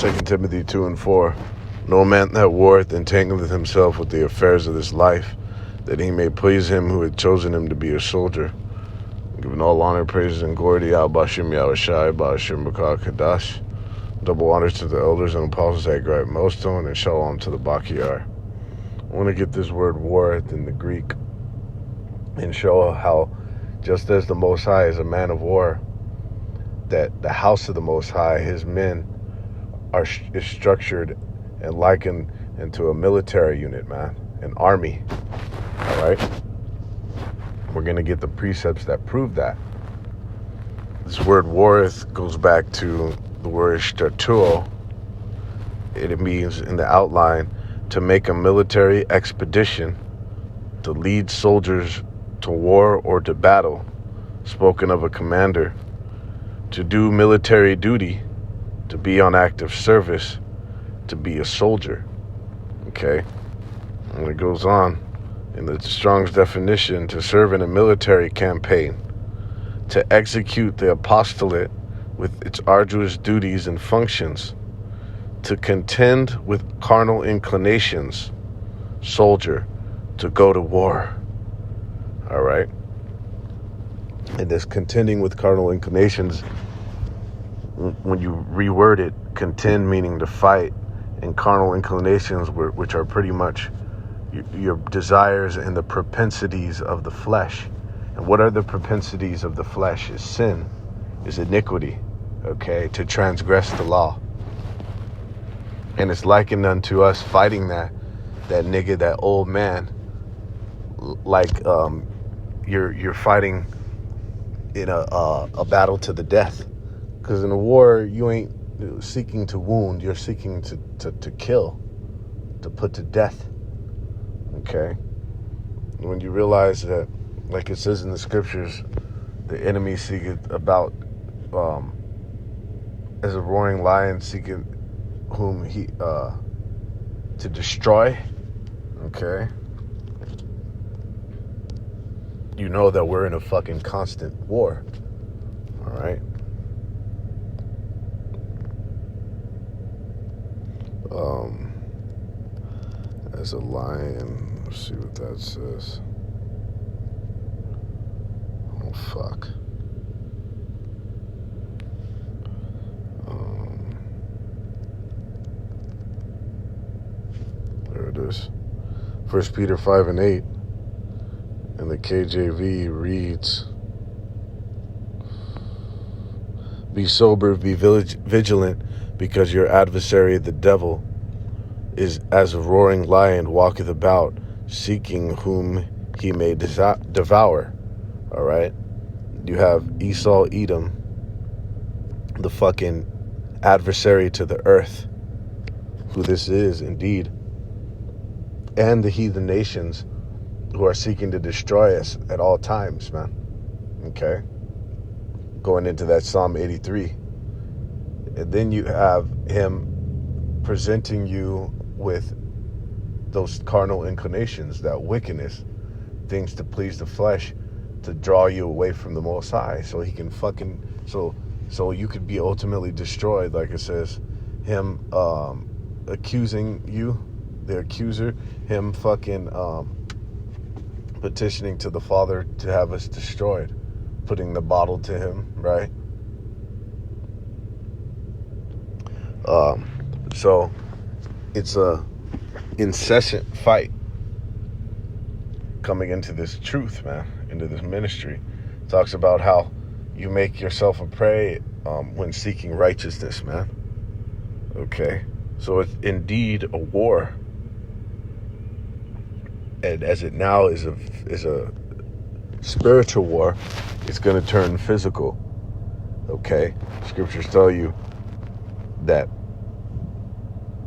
2 Timothy 2:4. No man that warreth entangleth himself with the affairs of this life, that he may please him who had chosen him to be a soldier. Giving all honor, praises, and glory to Yahweh Bashim Yahushai, Bashim Bakar Kadash. Double honors to the elders and apostles at Great Millstone, and shalom to the Bakiyar. I want to get this word warreth in the Greek and show how, just as the Most High is a man of war, that the house of the Most High, his men, is structured and likened into a military unit, man, an army. All right, we're gonna get the precepts that prove that. This word warreth goes back to the word statuo. It means, in the outline, to make a military expedition, to lead soldiers to war or to battle, spoken of a commander, to do military duty, to be on active service, to be a soldier. Okay? And it goes on in the Strong's definition: to serve in a military campaign, to execute the apostolate with its arduous duties and functions, to contend with carnal inclinations, soldier, to go to war. All right? And this contending with carnal inclinations, when you reword it, contend meaning to fight, and carnal inclinations, which are pretty much your desires and the propensities of the flesh. And what are the propensities of the flesh? Is sin, is iniquity, okay, to transgress the law. And it's likened unto us fighting that nigga, that old man, like you're fighting in a battle to the death. Because in a war, you ain't seeking to wound, you're seeking to kill, to put to death. Okay? When you realize that, like it says in the scriptures, the enemy seeketh about as a roaring lion seeketh whom he to destroy. Okay? You know that we're in a fucking constant war. All right? As a lion, let's see what that says. Oh, fuck. There it is. 1 Peter 5:8. And the KJV reads, be sober, be vigilant, because your adversary, the devil, is as a roaring lion, walketh about, seeking whom he may devour. All right? You have Esau, Edom, the fucking adversary to the earth, who this is indeed, and the heathen nations who are seeking to destroy us at all times, man. Okay? Going into that Psalm 83. And then you have him presenting you with those carnal inclinations, that wickedness, things to please the flesh, to draw you away from the Most High, so he can fucking, so you could be ultimately destroyed. Like it says, him accusing you, the accuser, him fucking petitioning to the Father to have us destroyed, putting the bottle to him, right? So it's a incessant fight coming into this truth, man, into this ministry. It talks about how you make yourself a prey when seeking righteousness, man. Okay, so it's indeed a war, and as it now is a spiritual war, it's going to turn physical. Okay, scriptures tell you that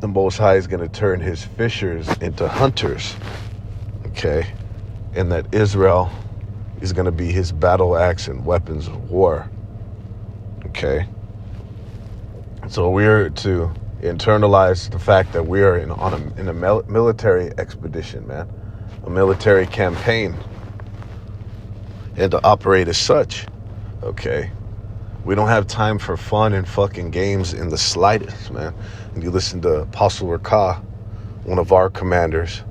the Most High is going to turn his fishers into hunters, okay? And that Israel is going to be his battle axe and weapons of war, okay? So we're to internalize the fact that we are in a military expedition, man, a military campaign, and to operate as such, okay? We don't have time for fun and fucking games in the slightest, man. And you listen to Apostle Rakah, one of our commanders,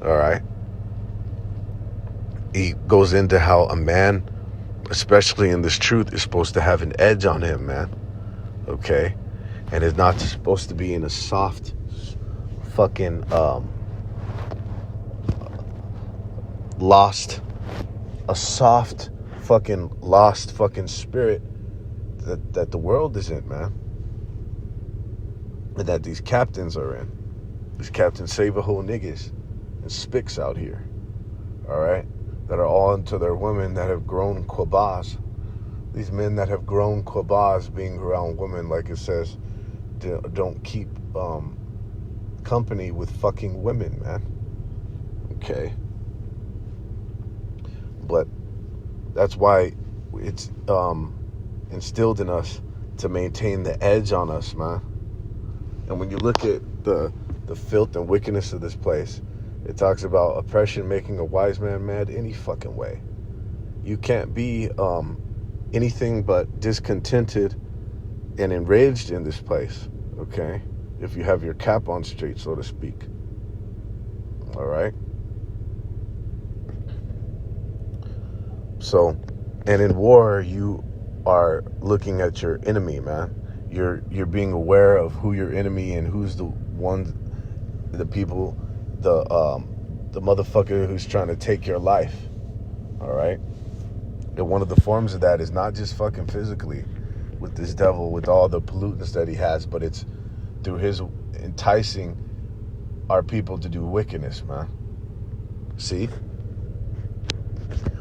all right? He goes into how a man, especially in this truth, is supposed to have an edge on him, man, okay? And is not supposed to be in a soft fucking lost spirit that the world is in, man, and that these captains are in. These captains save a whole niggas and spics out here, all right, that are all into their women that have grown quabas. These men that have grown quabas being around women, like it says, don't keep company with fucking women, man. Okay. But that's why it's instilled in us to maintain the edge on us, man. And when you look at the filth and wickedness of this place, it talks about oppression making a wise man mad any fucking way. You can't be anything but discontented and enraged in this place, okay? If you have your cap on straight, so to speak. All right? So, and in war, you are looking at your enemy, man. You're being aware of who your enemy and who's the motherfucker who's trying to take your life. All right? And one of the forms of that is not just fucking physically with this devil, with all the pollutants that he has, but it's through his enticing our people to do wickedness, man. See?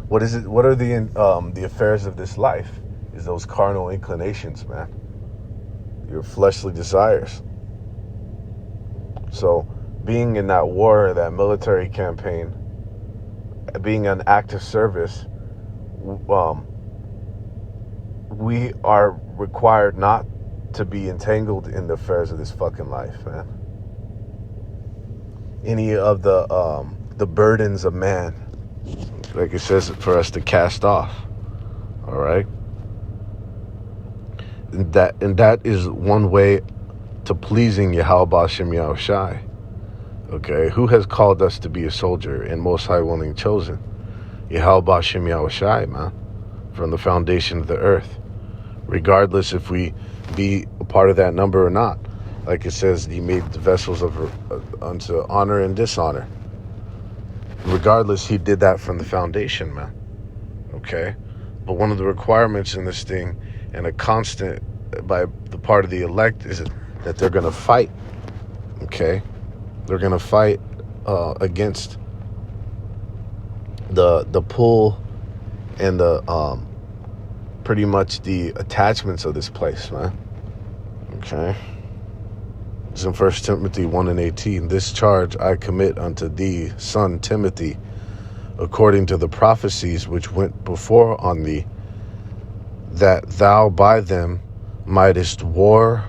What is it? What are the affairs of this life? Is those carnal inclinations, man. Your fleshly desires. So, being in that war, that military campaign, being an active service, we are required not to be entangled in the affairs of this fucking life, man. Any of the burdens of man, like it says, for us to cast off. All right. And that is one way to pleasing Yahweh Shem Yahushai. Okay, who has called us to be a soldier and Most High willing chosen? Yahweh Shem Yahushai, man, from the foundation of the earth. Regardless if we be a part of that number or not. Like it says, he made the vessels unto honor and dishonor. Regardless, he did that from the foundation, man. Okay? But one of the requirements in this thing, and a constant by the part of the elect, is that they're going to fight. Okay? They're going to fight against the pull and the pretty much the attachments of this place, man. Okay? It's in 1 Timothy 1:18. This charge I commit unto thee, son Timothy, according to the prophecies which went before on thee, that thou by them mightest war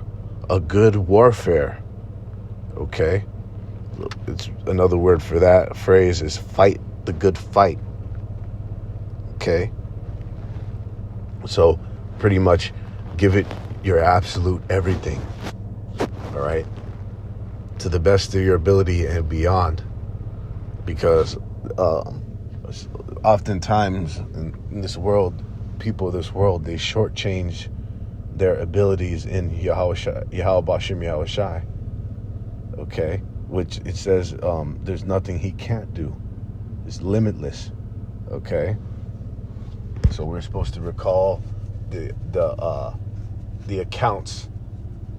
a good warfare. Okay? It's another word for that phrase is fight the good fight. Okay? So pretty much give it your absolute everything. All right? To the best of your ability and beyond. Because oftentimes in this world, people of this world, they shortchange their abilities in Yahweh Shem Yahushai. Okay? Which it says there's nothing he can't do. It's limitless. Okay? So we're supposed to recall the accounts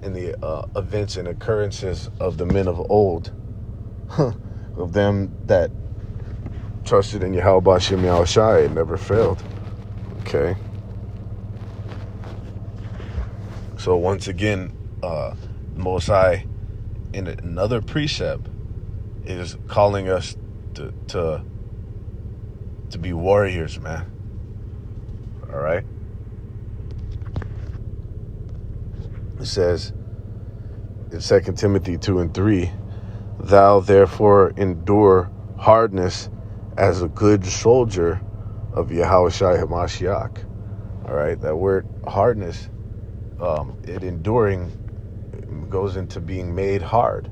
and the events and occurrences of the men of old, of them that trusted in Yahweh Shem Yahushai and never failed. Okay. So once again, Most High, in another precept, is calling us to be warriors, man. All right. It says in 2 Timothy 2:3, thou therefore endure hardness as a good soldier of Yahushua Hamashiach. All right, that word hardness, it enduring goes into being made hard,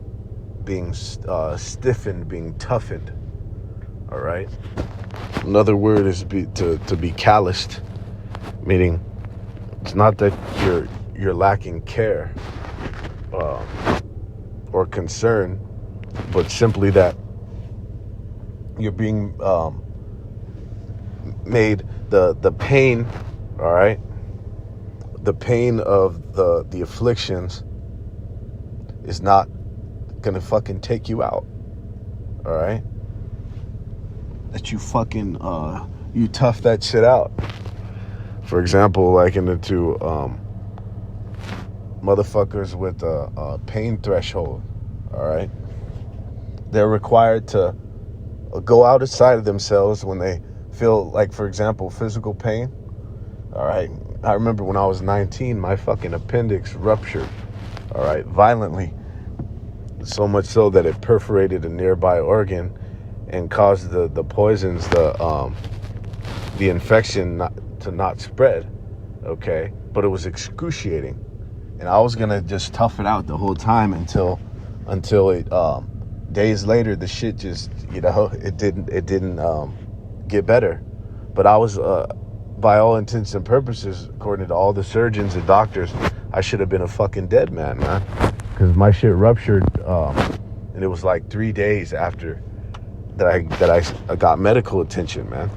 being stiffened, being toughened. All right. Another word is to be calloused, meaning it's not that you're lacking care or concern, but simply that you're being made the pain. All right. The pain of the afflictions is not gonna fucking take you out. All right. That you fucking you tough that shit out. For example, like into motherfuckers with a pain threshold. All right. They're required to go outside of themselves when they feel like, for example, physical pain. All right. I remember when I was 19, my fucking appendix ruptured. All right. Violently. So much so that it perforated a nearby organ and caused the poisons, the infection not spread. Okay. But it was excruciating. And I was going to just tough it out the whole time until it, days later, the shit just, it didn't get better. But I was, by all intents and purposes, according to all the surgeons and doctors, I should have been a fucking dead man, because my shit ruptured, and it was like 3 days after that I got medical attention, man.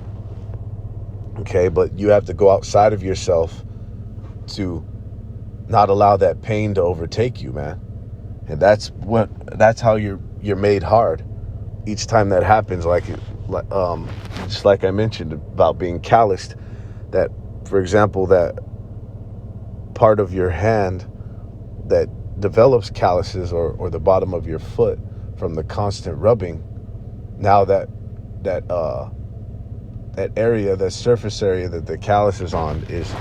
Okay, but you have to go outside of yourself to not allow that pain to overtake you, man. And that's how you're made hard. Each time that happens, just like I mentioned about being calloused, that, for example, that part of your hand that develops calluses or the bottom of your foot from the constant rubbing, now that area, that surface area that the callus is on, is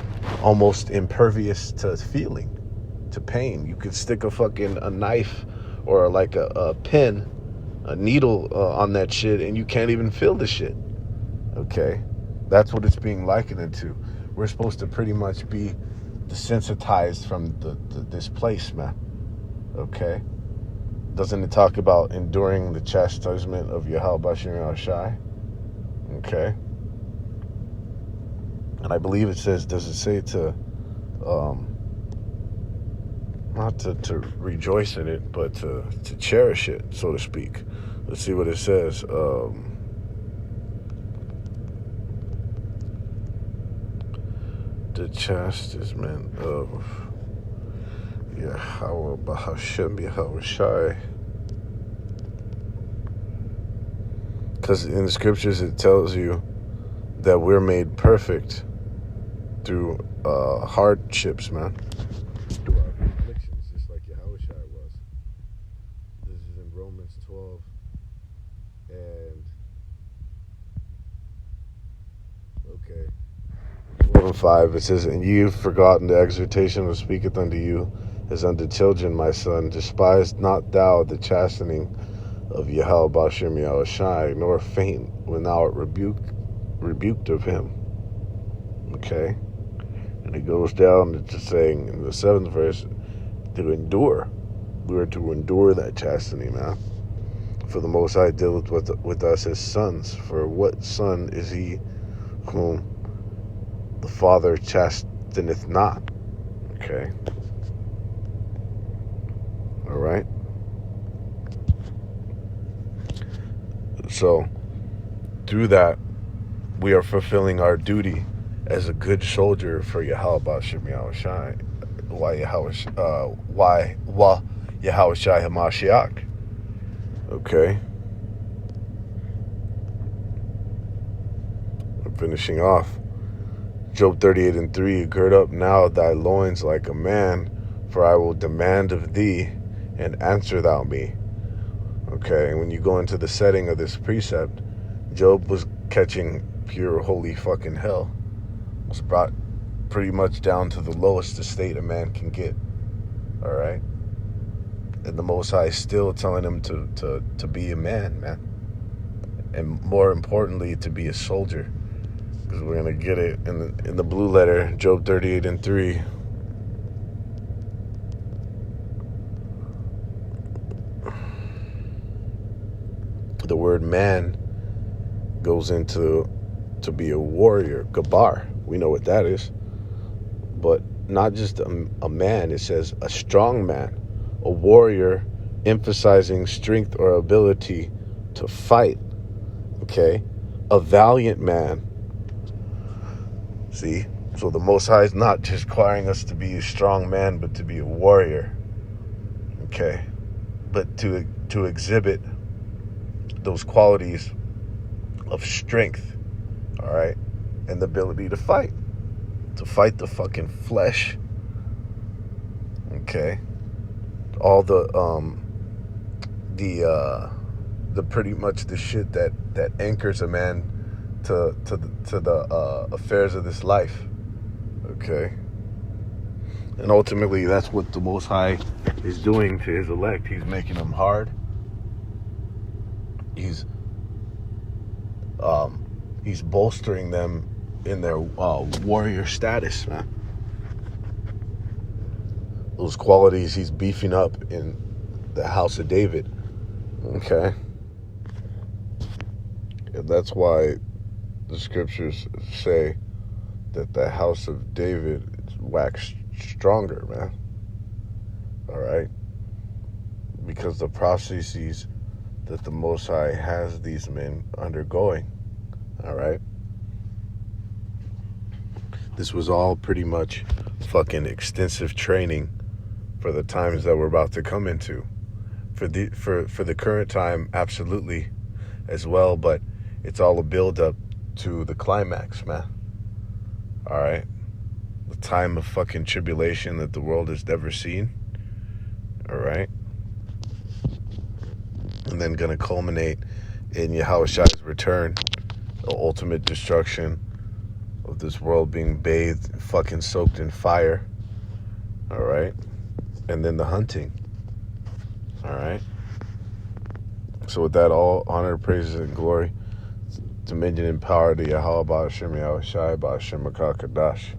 almost impervious to feeling, to pain. You could stick a knife or like a pin, a needle on that shit, and you can't even feel the shit. Okay, that's what it's being likened to. We're supposed to pretty much be desensitized from this place, man. Okay, doesn't it talk about enduring the chastisement of Yahweh Bashir al-Shai? Okay. And I believe it says, does it say to, not to rejoice in it, but to cherish it, so to speak. Let's see what it says. The chastisement of Yahweh Bahashem Yahweh Shai. Because in the scriptures it tells you that we're made perfect through hardships, man. Through our afflictions, just like Yahweh Shai was. This is in Romans 12 and 12 and 5. It says, and you've forgotten the exhortation that speaketh unto you as unto children, my son. Despise not thou the chastening of Yahweh Bashim Yahweh Shai, nor faint when thou art rebuked of him. Okay? And it goes down to saying in the 7th verse, to endure. We are to endure that chastening, man. For the Most High dealeth with us as sons. For what son is he whom the Father chasteneth not? Okay? All right? So, through that, we are fulfilling our duty as a good soldier for Yahweh Bashim Yahweh Shai. Why Yahweh Shai HaMashiach. Okay. I'm finishing off. Job 38 and 3. Gird up now thy loins like a man, for I will demand of thee, and answer thou me. Okay, and when you go into the setting of this precept, Job was catching pure holy fucking hell. Was brought pretty much down to the lowest estate a man can get. All right, and the Most High is still telling him to be a man, and more importantly, to be a soldier. because we're going to get it in the blue letter, Job 38:3. The word man goes into to be a warrior, gabar. We know what that is. But not just a man, it says a strong man, a warrior, emphasizing strength or ability to fight. Okay? A valiant man. See? So the Most High is not just requiring us to be a strong man, but to be a warrior. Okay? But to exhibit those qualities of strength, all right, and the ability to fight the fucking flesh, okay, all the pretty much the shit that anchors a man to the affairs of this life, okay, and ultimately that's what the Most High is doing to his elect. He's making them hard. He's bolstering them in their warrior status, man. Those qualities he's beefing up in the house of David, okay? And that's why the scriptures say that the house of David is waxed stronger, man. All right? Because the processes that the Most High has these men undergoing, all right? This was all pretty much fucking extensive training for the times that we're about to come into. For the current time, absolutely, as well, but it's all a build-up to the climax, man. All right? The time of fucking tribulation that the world has never seen, all right? And then gonna culminate in Yahushua's return, the ultimate destruction of this world being bathed, fucking soaked in fire, all right? And then the hunting, all right? So with that, all honor, praises, and glory, dominion and power to Yahweh Ba'ashem Yahushai Ba'ashem Makar Kadash.